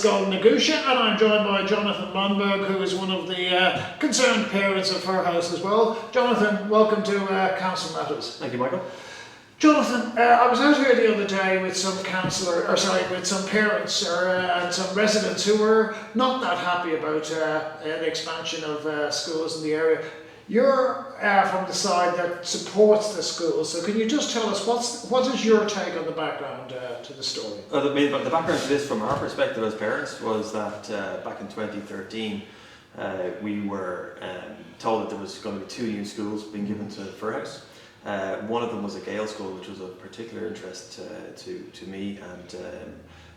Gaelscoileanna, and I'm joined by Jonathon Lundberg, who is one of the concerned parents of Firhouse as well. Jonathan, welcome to CouncilMatters. Thank you, Michael. Jonathan, I was out here the other day with some with some parents and some residents who were not that happy about the expansion of schools in the area. You're from the side that supports the schools, so can you just tell us what is your take on the background to the story? The background to this, from our perspective as parents, was that back in 2013 we were told that there was going to be 2 new schools being given to Firhouse. One of them was a Gaelic school, which was of particular interest to me and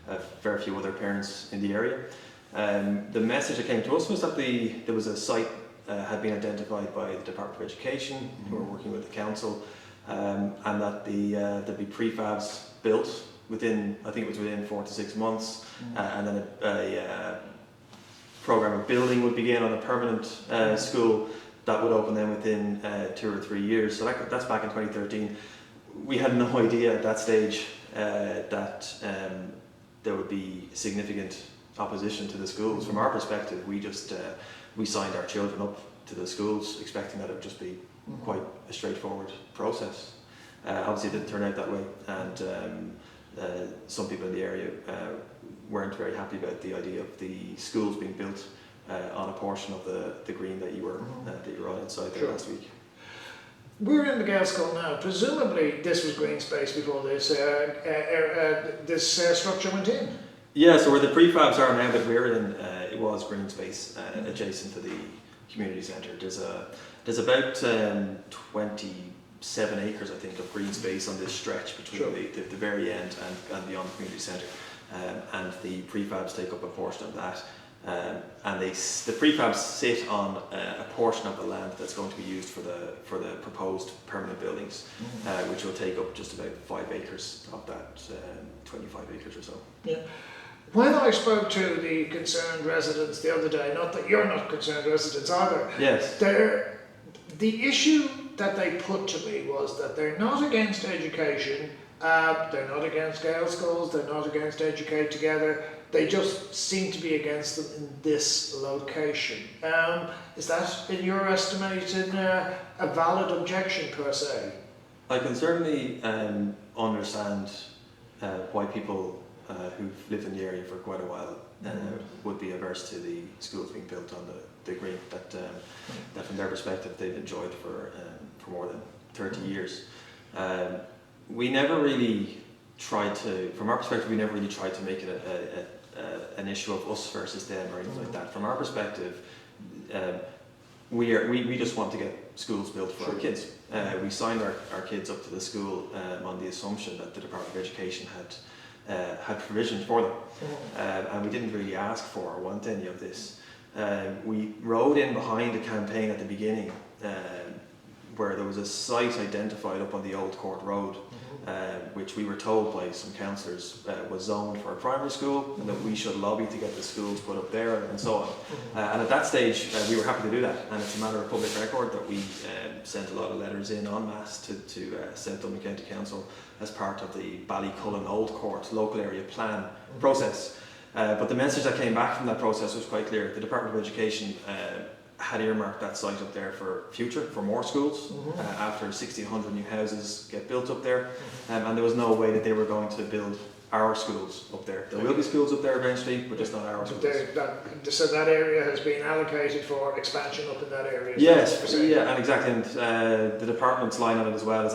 a fair few other parents in the area. The message that came to us was that there was a site had been identified by the Dept of Education, who were working with the council, and that there'd be prefabs built within, I think it was within 4 to 6 months, and then a program of building would begin on a permanent school that would open then within 2 or 3 years. So that's back in 2013. We had no idea at that stage that there would be significant opposition to the schools. From our perspective, we signed our children up to the schools expecting that it would just be quite a straightforward process. Obviously it didn't turn out that way, and some people in the area weren't very happy about the idea of the schools being built on a portion of the green that you were on inside there last week. We're in the Gaelscoileanna now. Presumably this was green space before this structure went in. Yeah, so where the prefabs are now that we're in, it was green space adjacent to the community centre. There's about 27 acres, I think, of green space on this stretch between the very end and beyond the community centre, and the prefabs take up a portion of that. And the prefabs sit on a portion of the land that's going to be used for the proposed permanent buildings, which will take up just about 5 acres of that 25 acres or so. Yeah. When I spoke to the concerned residents the other day, not that you're not concerned residents either, yes, the issue that they put to me was that they're not against education, they're not against Gaelic schools, they're not against Educate Together, they just seem to be against them in this location. Is that, in your estimation, a valid objection per se? I can certainly understand why people who've lived in the area for quite a while would be averse to the schools being built on the green that from their perspective they've enjoyed for more than 30 years. We never really tried to, from our perspective, we never really tried to make it an issue of us versus them or anything like that. From our perspective, we just want to get schools built for our kids. We signed our kids up to the school on the assumption that the Department of Education had provision for them, and we didn't really ask for or want any of this. We rode in behind a campaign at the beginning where there was a site identified up on the Old Court Road, which we were told by some councillors was zoned for a primary school, and that we should lobby to get the schools put up there and so on. And at that stage we were happy to do that, and it's a matter of public record that we sent a lot of letters in en masse to South Dublin County Council as part of the Ballycullen Old Court local area plan process. But the message that came back from that process was quite clear. The Department of Education had earmarked that site up there for more schools, after 1,600 new houses get built up there, and there was no way that they were going to build our schools up there. There will be schools up there eventually, but just not our schools. So that area has been allocated for expansion up in that area? Yes, yeah, and exactly, and the department's line on it as well is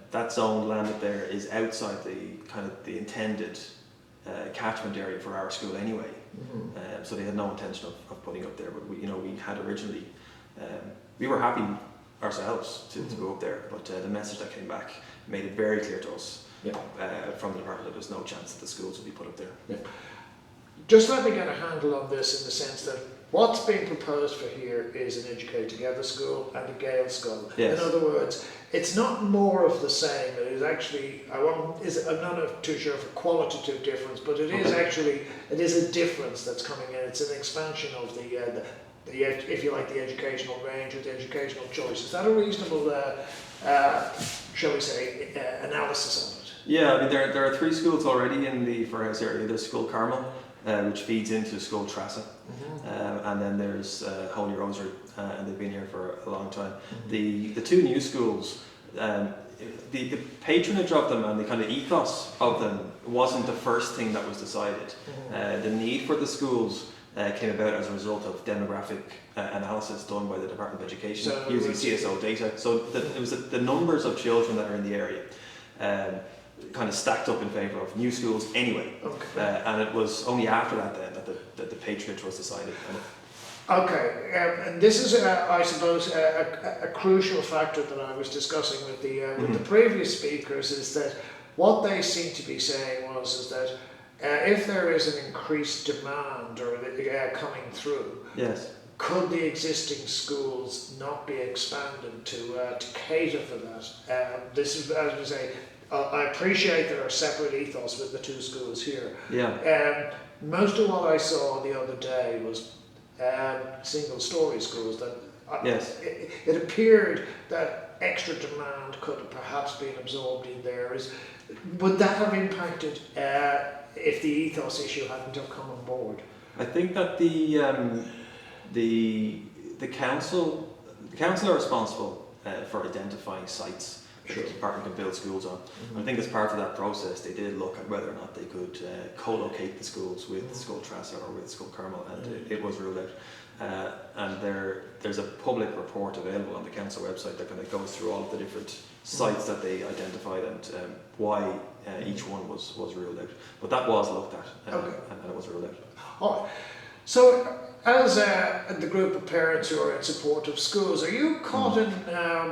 that zoned land up there is outside the intended catchment area for our school anyway. So they had no intention of putting up there, but we had originally, we were happy ourselves to go up there, but the message that came back made it very clear to us from the department that there's no chance that the schools will be put up there. Yeah. Just let me get a handle on this in the sense that what's being proposed for here is an Educate Together school and a Gaelic school. Yes. In other words, it's not more of the same. It is actually, I'm not too sure of a qualitative difference, but it is actually, it is a difference that's coming in. It's an expansion of the if you like, the educational range or the educational choice. Is that a reasonable, shall we say, analysis of it? Yeah, I mean there are 3 schools already in the Firhouse area. There's School Carmel, which feeds into School Trassa. And then there's Holy Rosary, and they've been here for a long time. The two new schools, the patronage of them and the kind of ethos of them wasn't the first thing that was decided. The need for the schools came about as a result of demographic analysis done by the Department of Education using CSO data. So it was the numbers of children that are in the area kind of stacked up in favour of new schools anyway. And it was only after that then that the patronage was decided. Okay, and this is, I suppose, a crucial factor that I was discussing with the previous speakers, is that what they seem to be saying is that if there is an increased demand or coming through, yes, could the existing schools not be expanded to cater for that? This is, as we say, I appreciate there are separate ethos with the two schools here. Yeah. Most of what I saw the other day was single-story schools. That yes, it appeared that extra demand could have perhaps been absorbed in there. Would that have impacted if the ethos issue hadn't have come on board? I think that the council are responsible for identifying sites that the department can build schools on. I think as part of that process, they did look at whether or not they could co-locate the schools with School Trassa or with School Carmel, and it was ruled out. And there's a public report available on the council website that kind of goes through all of the different sites that they identified and why each one was ruled out. But that was looked at, and it was ruled out. Oh, so, as the group of parents who are in support of schools, are you caught in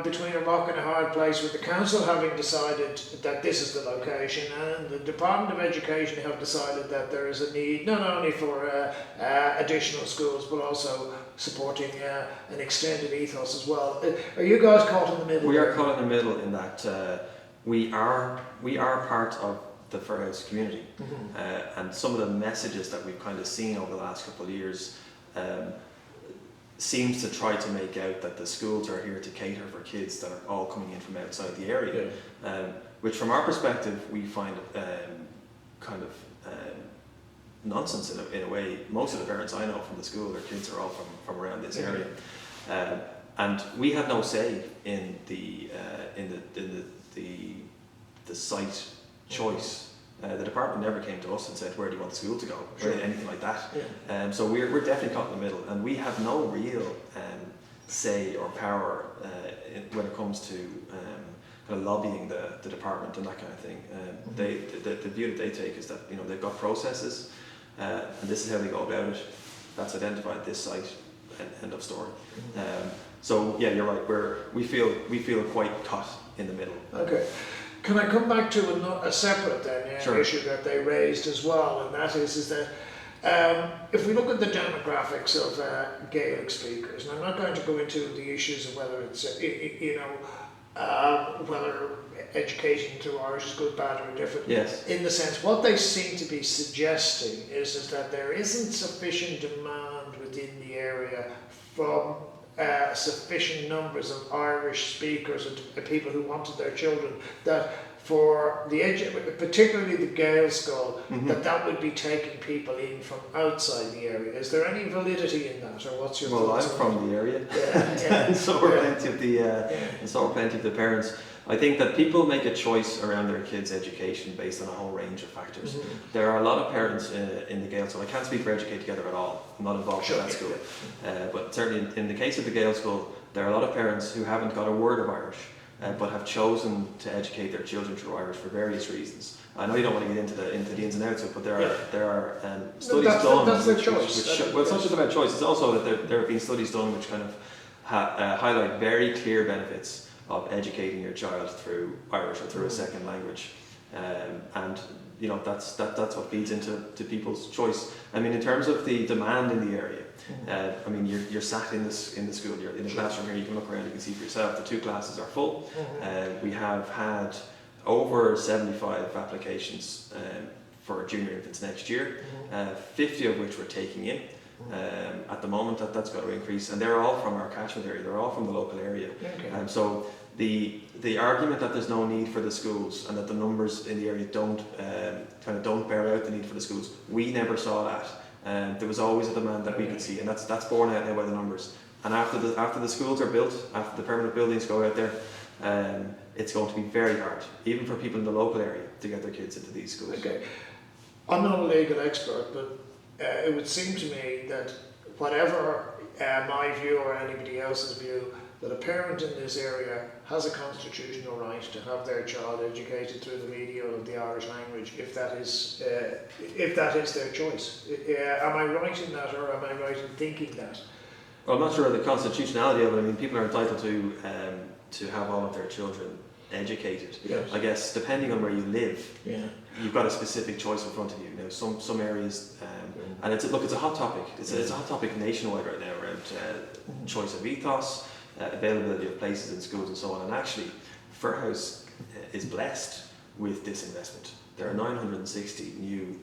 between a rock and a hard place with the council having decided that this is the location, and the Department of Education have decided that there is a need not only for additional schools but also supporting an extended ethos as well? Are you guys caught in the middle? We are caught in the middle in that we are part of the Firhouse community, and some of the messages that we've kind of seen over the last couple of years seems to try to make out that the schools are here to cater for kids that are all coming in from outside the area, which from our perspective we find kind of nonsense in a way. Most of the parents I know from the school, their kids are all from around this area, and we had no say in the site choice. The department never came to us and said, where do you want the school to go, or anything like that. So we're definitely caught in the middle, and we have no real say or power when it comes to kind of lobbying the department and that kind of thing. The view that they take is that they've got processes, and this is how they go about it. That's identified this site, end of story. So yeah, you're right. We feel quite caught in the middle. Okay. Can I come back to a separate issue that they raised as well, and that is that if we look at the demographics of Gaelic speakers, and I'm not going to go into the issues of whether it's whether education through Irish is good, bad, or indifferent. Yes. In the sense, what they seem to be suggesting is that there isn't sufficient demand within the area from sufficient numbers of Irish speakers and people who wanted their children, that for particularly the Gaelscoil, that would be taking people in from outside the area. Is there any validity in that, or what's your thoughts? Well, I'm from the area, and so are plenty of the parents. I think that people make a choice around their kids' education based on a whole range of factors. There are a lot of parents in the Gaelscoil. I can't speak for Educate Together at all. I'm not involved in that school. But certainly in the case of the Gaelscoil, there are a lot of parents who haven't got a word of Irish, but have chosen to educate their children through Irish for various reasons. I know you don't want to get into the ins and outs of it, but there are studies done. That's their choice. Well, it's not just about choice. It's also that there have been studies done which kind of highlight very clear benefits of educating your child through Irish or through a second language, and that's what feeds into people's choice. I mean, in terms of the demand in the area, I mean, you're sat in the school, you're in a classroom here. You can look around, you can see for yourself. The two classes are full. We have had over 75 applications for junior infants next year, 50 of which we're taking in. At the moment, that's got to increase, and they're all from our catchment area. They're all from the local area, so the argument that there's no need for the schools and that the numbers in the area don't bear out the need for the schools, we never saw that. There was always a demand that we could see, and that's borne out now by the numbers. And after the schools are built, after the permanent buildings go out there, it's going to be very hard, even for people in the local area, to get their kids into these schools. Okay, I'm not a legal expert, but it would seem to me that whatever my view or anybody else's view, that a parent in this area has a constitutional right to have their child educated through the medium of the Irish language, if that is their choice. Am I right in that, or am I right in thinking that? Well, I'm not sure of the constitutionality of it. I mean, people are entitled to have all of their children educated. Yes. I guess depending on where you live, Yeah. you've got a specific choice in front of you. Now, some areas, and it's a hot topic. It's a hot topic nationwide right now around choice of ethos, availability of places in schools, and so on. And actually, Firhouse is blessed with this investment. There are 960 new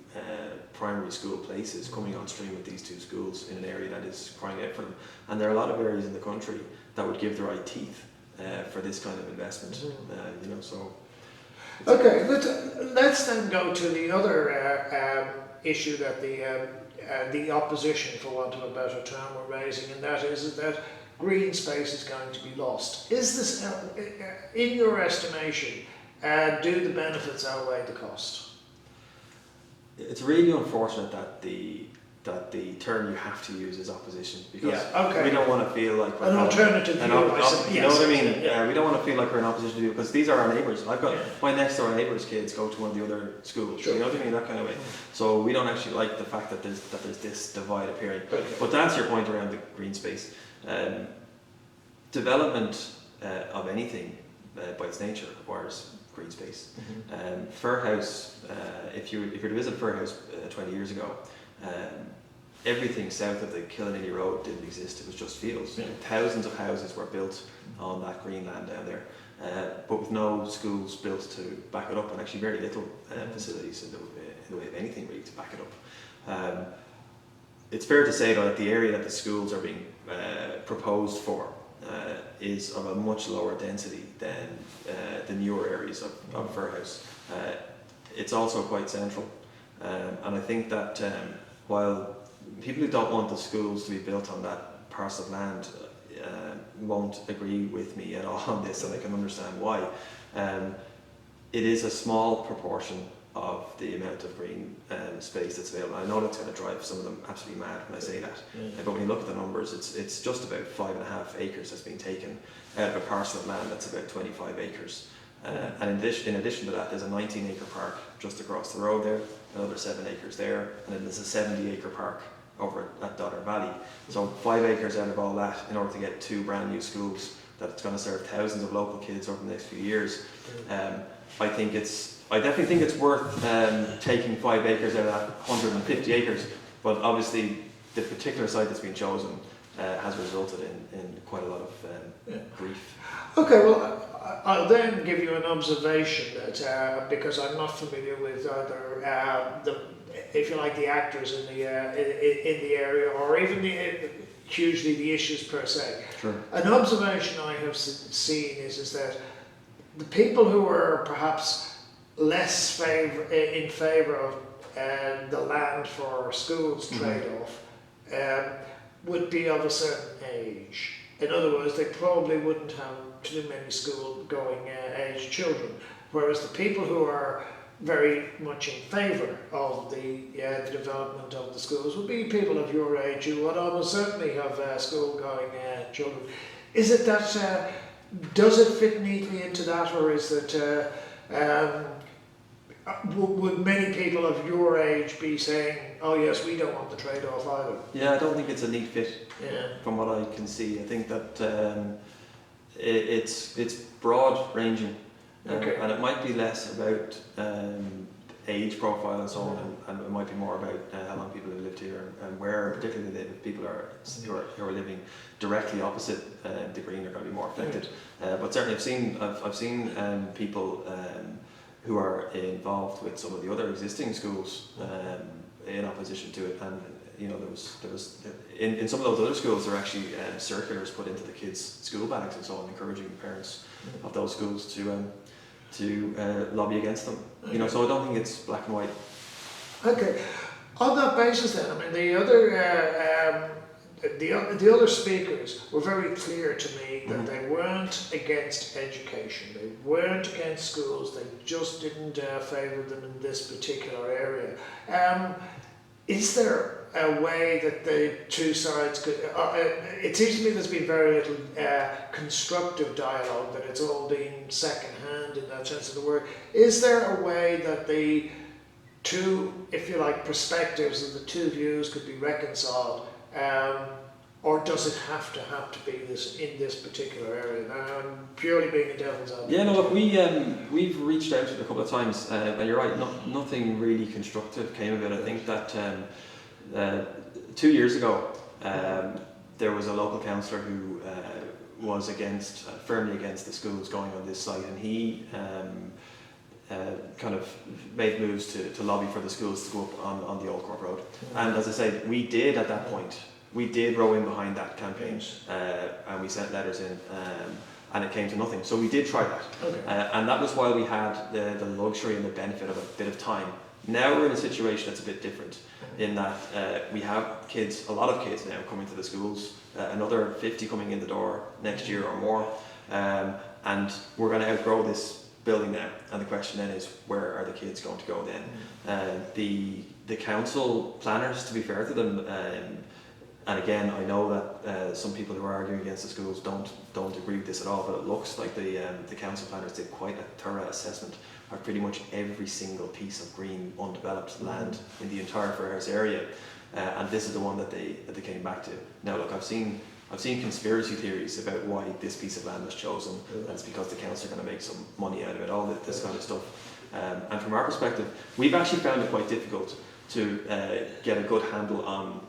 primary school places coming on stream with these two schools in an area that is crying out for them. And there are a lot of areas in the country that would give the right teeth for this kind of investment. So. Okay, let's then go to the other issue that the opposition, for want of a better term, were raising, and that is that green space is going to be lost. Is this, in your estimation, do the benefits outweigh the cost? It's really unfortunate that the term you have to use is opposition, because we don't want to feel like we're an alternative view. You know what I mean? We don't want to feel like we're in opposition to you, because these are our neighbours. I've got my next door neighbours' kids go to one of the other schools. Sure. You know what I mean? That kind of way. So we don't actually like the fact that there's this divide appearing. Okay. But to answer your point around the green space, development of anything by its nature requires green space. Firhouse, if you were to visit Firhouse 20 years ago, everything south of the Killinilly Road didn't exist. It was just fields. Yeah. Thousands of houses were built on that green land down there, but with no schools built to back it up, and actually very little facilities in the way of anything really to back it up. It's fair to say though that the area that the schools are being proposed for is of a much lower density than the newer areas of Firhouse. It's also quite central, and I think that while people who don't want the schools to be built on that parcel of land won't agree with me at all on this, and I can understand why, it is a small proportion of the amount of green space that's available. I know that's going to drive some of them absolutely mad when I say that, but when you look at the numbers, it's just about 5.5 acres that's being taken out of a parcel of land that's about 25 acres. And in addition to that, there's a 19-acre park just across the road there, another 7 acres there, and then there's a 70-acre park over at Dodder Valley. So 5 acres out of all that in order to get 2 brand new schools that's going to serve thousands of local kids over the next few years. I definitely think it's worth taking 5 acres out of that 150 acres, but obviously the particular site that's been chosen has resulted in quite a lot of grief. Okay, well, I'll then give you an observation that because I'm not familiar with either if you like, the actors in the area, or even hugely the issues per se. Sure. An observation I have seen is that the people who are perhaps less in favour of the land for schools trade-off would be of a certain age. In other words, they probably wouldn't have too many school-going age children, whereas the people who are very much in favour of the development of the schools would be people of your age who would almost certainly have school-going children. Is it that, does it fit neatly into that, or is it, would many people of your age be saying, oh yes, we don't want the trade-off either? Yeah, I don't think it's a neat fit from what I can see. I think that it's broad-ranging. And it might be less about age profile and so on, and it might be more about how long people have lived here and where, particularly if people who are living directly opposite the green are going to be more affected. But certainly I've seen people who are involved with some of the other existing schools in opposition to it, and there was in some of those other schools there are actually circulars put into the kids' school bags and so on, encouraging parents of those schools to lobby against them. So I don't think it's black and white. Okay. On that basis, then, I mean, the other speakers were very clear to me that they weren't against education, they weren't against schools, they just didn't favour them in this particular area. Is there a way that the two sides could... it seems to me there's been very little constructive dialogue, that it's all been second-hand in that sense of the word. Is there a way that the two, if you like, perspectives of the two views could be reconciled? Or does it have to be this in this particular area? Now, I'm purely being a devil's advocate. Yeah, no, look, we've reached out to it a couple of times, and you're right, nothing really constructive came of it. I think that 2 years ago, there was a local councillor who was firmly against the schools going on this site, and he kind of made moves to lobby for the schools to go up on the Old Court Road. And as I said, we did at that point. We did row in behind that campaign, and we sent letters in, and it came to nothing. So we did try that, and that was while we had the luxury and the benefit of a bit of time. Now we're in a situation that's a bit different, in that we have a lot of kids now coming to the schools, another 50 coming in the door next year or more, and we're going to outgrow this building now. And the question then is, where are the kids going to go then? The council planners, to be fair to them, and again, I know that some people who are arguing against the schools don't agree with this at all, but it looks like the council planners did quite a thorough assessment of pretty much every single piece of green, undeveloped land in the entire Firhouse area, and this is the one that they came back to. Now, look, I've seen conspiracy theories about why this piece of land was chosen, and it's because the council are going to make some money out of it, all this kind of stuff. And from our perspective, we've actually found it quite difficult to get a good handle on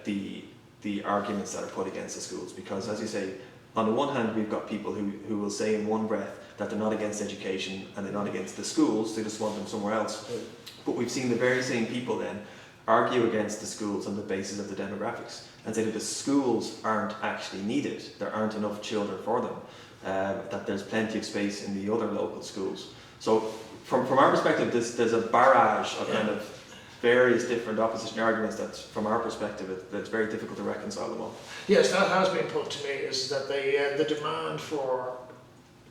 the arguments that are put against the schools, because, as you say, on the one hand we've got people who will say in one breath that they're not against education and they're not against the schools, they just want them somewhere else. But we've seen the very same people then argue against the schools on the basis of the demographics and say that the schools aren't actually needed, there aren't enough children for them, that there's plenty of space in the other local schools. So from our perspective, there's a barrage of kind of various different opposition arguments that, from our perspective, it's very difficult to reconcile them all. Yes, that has been put to me, is that the demand for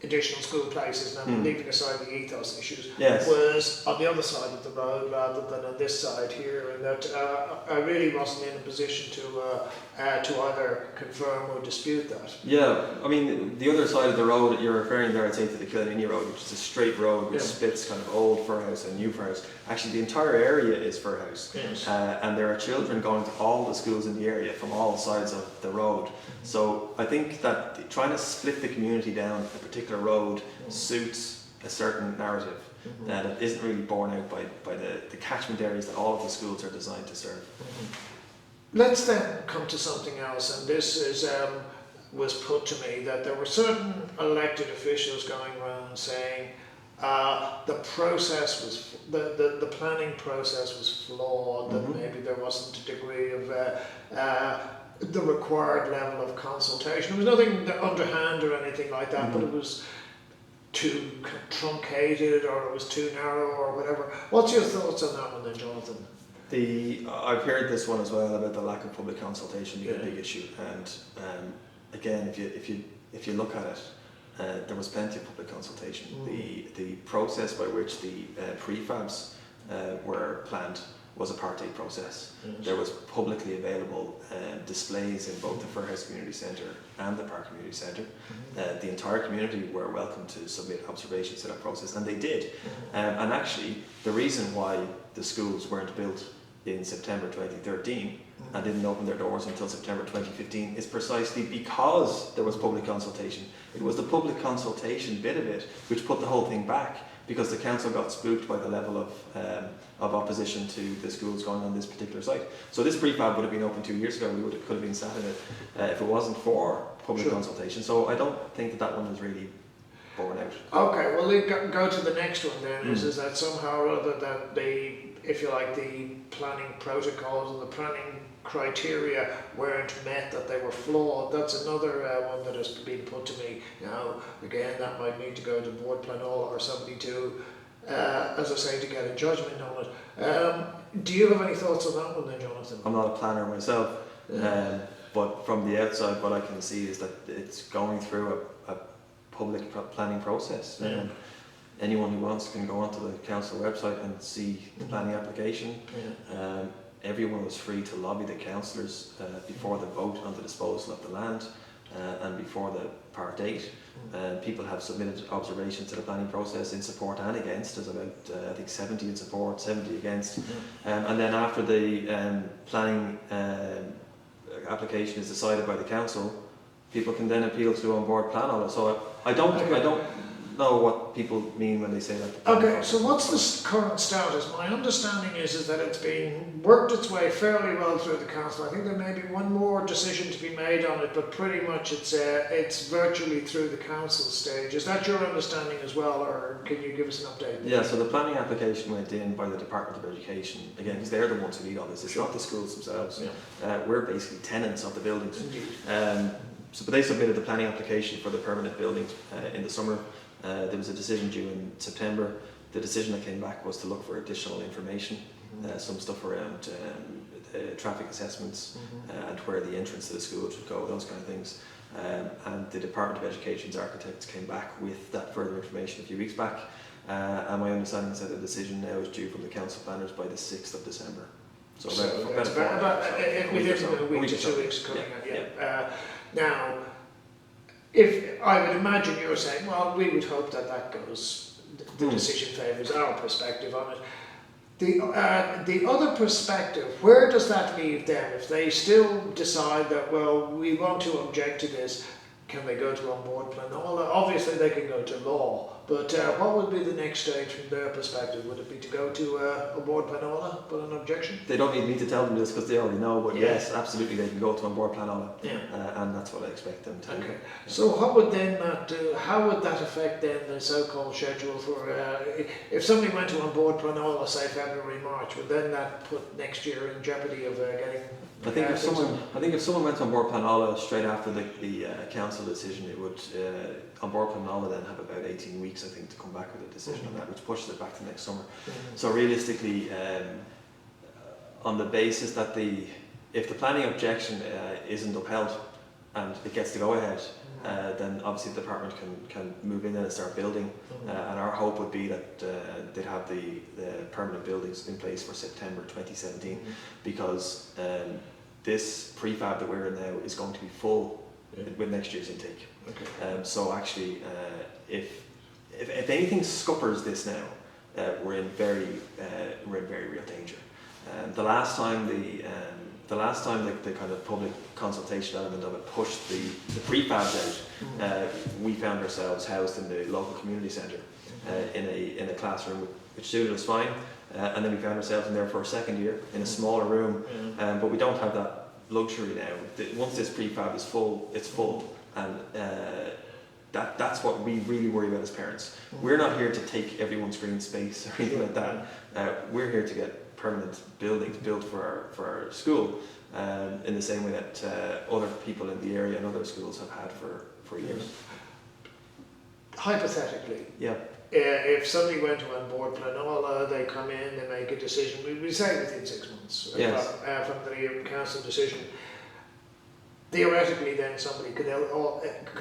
additional school places, and leaving aside the ethos issues, was on the other side of the road rather than on this side here, and that I really wasn't in a position to either confirm or dispute that. Yeah, I mean, the other side of the road that you're referring there, I'd say, to the Killiney Road, which is a straight road which splits kind of old Firhouse and new Firhouse. Actually, the entire area is Firhouse, and there are children going to all the schools in the area from all sides of the road. So I think that trying to split the community down a particular road suits a certain narrative that isn't really borne out by the catchment areas that all of the schools are designed to serve. Let's then come to something else, and this is was put to me that there were certain elected officials going around saying the process was the planning process was flawed, that maybe there wasn't a degree of the required level of consultation. There was nothing underhand or anything like that, but it was too truncated, or it was too narrow, or whatever. What's your thoughts on that one then, Jonathan? I've heard this one as well about the lack of public consultation being a big issue, and again, if you look at it, there was plenty of public consultation. The process by which the prefabs were planned was a part A process. There was publicly available displays in both the Firhouse Community Centre and the Park Community Centre. The entire community were welcome to submit observations to that process, and they did. And actually, the reason why the schools weren't built in September 2013 and didn't open their doors until September 2015 is precisely because there was public consultation. It was the public consultation bit of it which put the whole thing back, because the council got spooked by the level of opposition to the schools going on this particular site. So this prefab would have been open 2 years ago. We could have been sat in it if it wasn't for public consultation. So I don't think that one was really borne out. Okay, well, we go to the next one then. Is that somehow or other that if you like, the planning protocols and the planning criteria weren't met, that they were flawed. That's another one that has been put to me. Now, again, that might need to go to Board Planola or somebody to, as I say, to get a judgment on it. Do you have any thoughts on that one then, Jonathan? I'm not a planner myself, but from the outside, what I can see is that it's going through a public planning process. Anyone who wants can go onto the council website and see the planning application. Everyone was free to lobby the councillors before the vote on the disposal of the land and before the Part 8. People have submitted observations to the planning process in support and against. There's about, I think, 70 in support, 70 against. And then after the planning application is decided by the council, people can then appeal to on board plan. So I don't know what people mean when they say that. Okay, so what's the current status? My understanding is that it's been worked its way fairly well through the council. I think there may be one more decision to be made on it, but pretty much it's virtually through the council stage. Is that your understanding as well, or can you give us an update? Yeah, so the planning application went in by the Department of Education, again, because they're the ones who lead on this. It's not the schools themselves. We're basically tenants of the buildings. But they submitted the planning application for the permanent buildings in the summer. There was a decision due in September. The decision that came back was to look for additional information, some stuff around traffic assessments and where the entrance to the school should go, those kind of things. And the Department of Education's architects came back with that further information a few weeks back. And my understanding is that the decision now is due from the council planners by the 6th of December. So about within a week to 2 weeks coming up. Now, if I would imagine you're saying, well, we would hope that goes, the decision favours our perspective on it. The other perspective, where does that leave them? If they still decide that, well, we want to object to this, can they go to on board plan? Obviously they can go to law, but what would be the next stage from their perspective? Would it be to go to a board planola, put an objection? They don't need me to tell them this because they already know, but yes, absolutely they can go to on board planola, and that's what I expect them to do. Okay, so what would then that do? How would that affect then the so-called schedule for, if somebody went to on board planola, say February, March, would then that put next year in jeopardy of getting... I think if someone went on board planola straight after the council decision, it would on board planola then have about 18 weeks, I think, to come back with a decision on that, which pushes it back to next summer. So realistically, on the basis that if the planning objection isn't upheld and it gets to go ahead, then obviously the department can move in and start building. And our hope would be that they'd have the permanent buildings in place for September 2017, because this prefab that we're in now is going to be full with next year's intake. So actually, if anything scuppers this now, we're in very real danger. The last time the kind of public consultation element of it pushed the prefabs out, we found ourselves housed in the local community centre in a classroom, which suited us fine, and then we found ourselves in there for a second year in a smaller room, but we don't have that luxury now. Once this prefab is full, it's full, and that's what we really worry about as parents. We're not here to take everyone's green space or anything like that. We're here to get permanent buildings built for our school, in the same way that other people in the area and other schools have had for years. Hypothetically, if somebody went to on board planola, they come in, they make a decision, we say within 6 months from the council decision. Theoretically, then somebody could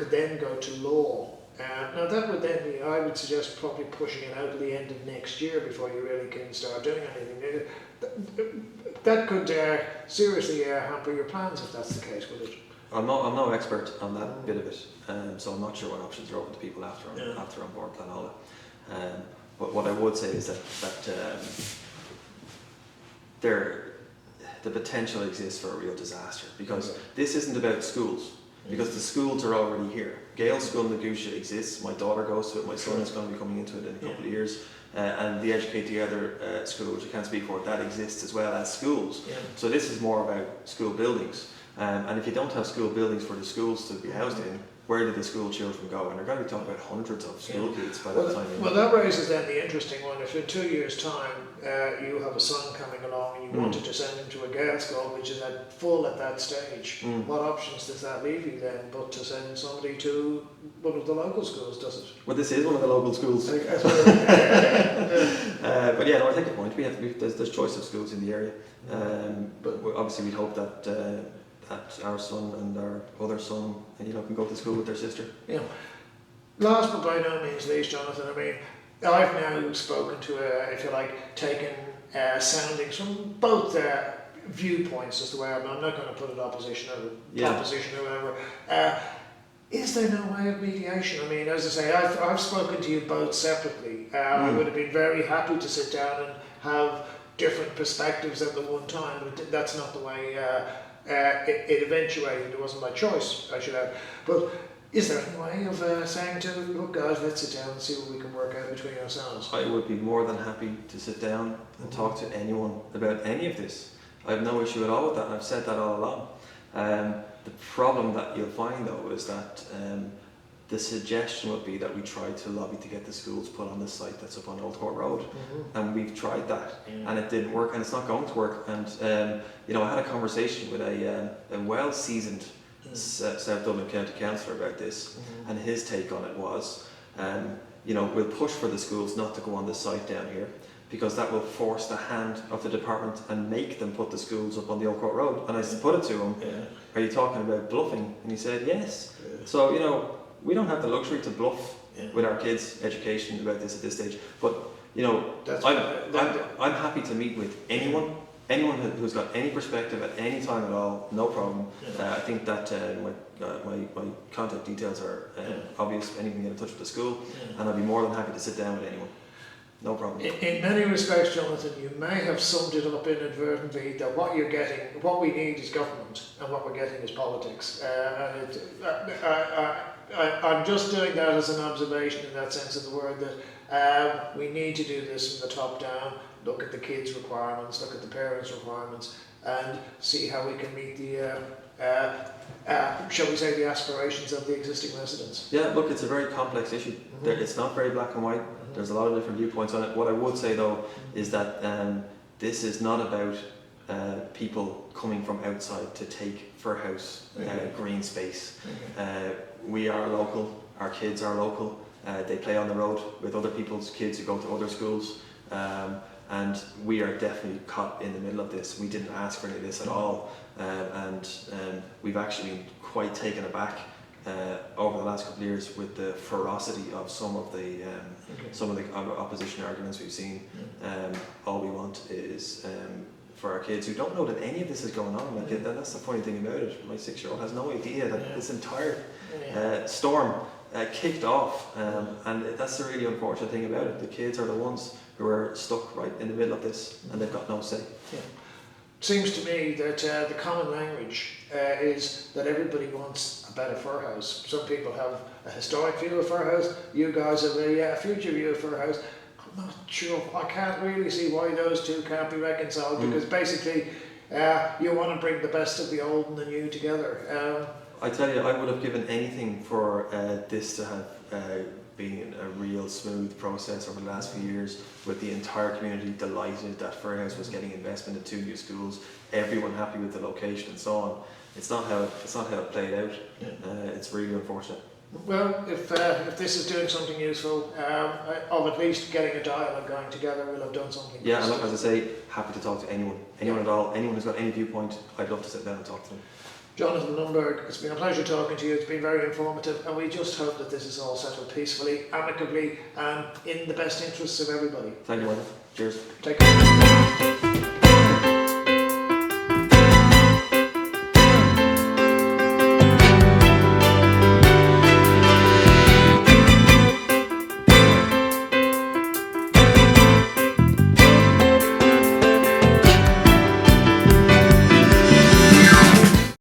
then go to law. Now that would then be, I would suggest, probably pushing it out to the end of next year before you really can start doing anything. That could seriously hamper your plans if that's the case, would it? I'm no expert on that bit of it, so I'm not sure what options are open to people after on board planola. But what I would say is that the potential exists for a real disaster, because this isn't about schools, because the schools are already here. Gaelscoileanna exists, my daughter goes to it, my son is going to be coming into it in a couple of years, and the Educate Together school, which I can't speak for, that exists as well as schools. So this is more about school buildings, and if you don't have school buildings for the schools to be housed in, where did the school children go? And they're going to be talking about hundreds of school kids by that time. Well, that raises then the interesting one. If in 2 years' time you have a son coming along and you wanted to send him to a Gael school, which is at full at that stage, what options does that leave you then but to send somebody to one of the local schools, does it? Well, this is one of the local schools. But yeah, no, I take the point. There's choice of schools in the area. But obviously we'd hope that our son and our other son, can go to school with their sister. Yeah. Last but by no means least, Jonathan, I mean, I've now spoken to, if you like, taken soundings from both viewpoints as to where I'm not going to put it opposition or opposition or whatever. Is there no way of mediation? I mean, as I say, I've spoken to you both separately. I would have been very happy to sit down and have different perspectives at the one time, but that's not the way it eventuated. It wasn't my choice, I should add. But is there any way of saying to, look guys, let's sit down and see what we can work out between ourselves? I would be more than happy to sit down and talk to anyone about any of this. I have no issue at all with that, and I've said that all along. The problem that you'll find though is that the suggestion would be that we try to lobby to get the schools put on the site that's up on Old Court Road, and we've tried that, and it didn't work, and it's not going to work. And I had a conversation with a well-seasoned South Dublin County Councillor about this, and his take on it was, we'll push for the schools not to go on the site down here, because that will force the hand of the department and make them put the schools up on the Old Court Road. And I put it to him, are you talking about bluffing? And he said, yes. So, we don't have the luxury to bluff with our kids' education about this at this stage. But, I'm happy to meet with anyone who's got any perspective at any time at all, no problem. I think that my contact details are obvious. Anything, get in touch with the school, and I'd be more than happy to sit down with anyone. No problem. In many respects, Jonathan, you may have summed it up inadvertently that what you're getting, what we need is government, and what we're getting is politics. I'm just doing that as an observation in that sense of the word, that we need to do this from the top down, look at the kids' requirements, look at the parents' requirements, and see how we can meet the shall we say, the aspirations of the existing residents. Yeah, look, it's a very complex issue. It's not very black and white. There's a lot of different viewpoints on it. What I would say though is that this is not about people coming from outside to take Firhouse green space. We are local, our kids are local, they play on the road with other people's kids who go to other schools, and we are definitely caught in the middle of this. We didn't ask for any of this at all, and we've actually been quite taken aback over the last couple of years with the ferocity of some of the opposition arguments we've seen. All we want is for our kids who don't know that any of this is going on. That's the funny thing about it. My 6-year-old has no idea that this entire storm kicked off, and that's the really unfortunate thing about it. The kids are the ones who are stuck right in the middle of this, and they've got no say. Seems to me that the common language is that everybody wants a better Firhouse. Some people have a historic view of Firhouse, you guys have a future view of Firhouse. I'm not sure, I can't really see why those two can't be reconciled, because basically you want to bring the best of the old and the new together. I tell you, I would have given anything for this to have been a real smooth process over the last few years, with the entire community delighted that Firhouse was getting investment in 2 new schools, everyone happy with the location and so on. It's not how it played out. It's really unfortunate. Well, if this is doing something useful, of at least getting a dialogue going together, we'll have done something. Yeah, and look, as I say, happy to talk to anyone at all, anyone who's got any viewpoint. I'd love to sit down and talk to them. Jonathon Lundberg, it's been a pleasure talking to you. It's been very informative, and we just hope that this is all settled peacefully, amicably, and in the best interests of everybody. Thank you, Warren. Cheers. Take care.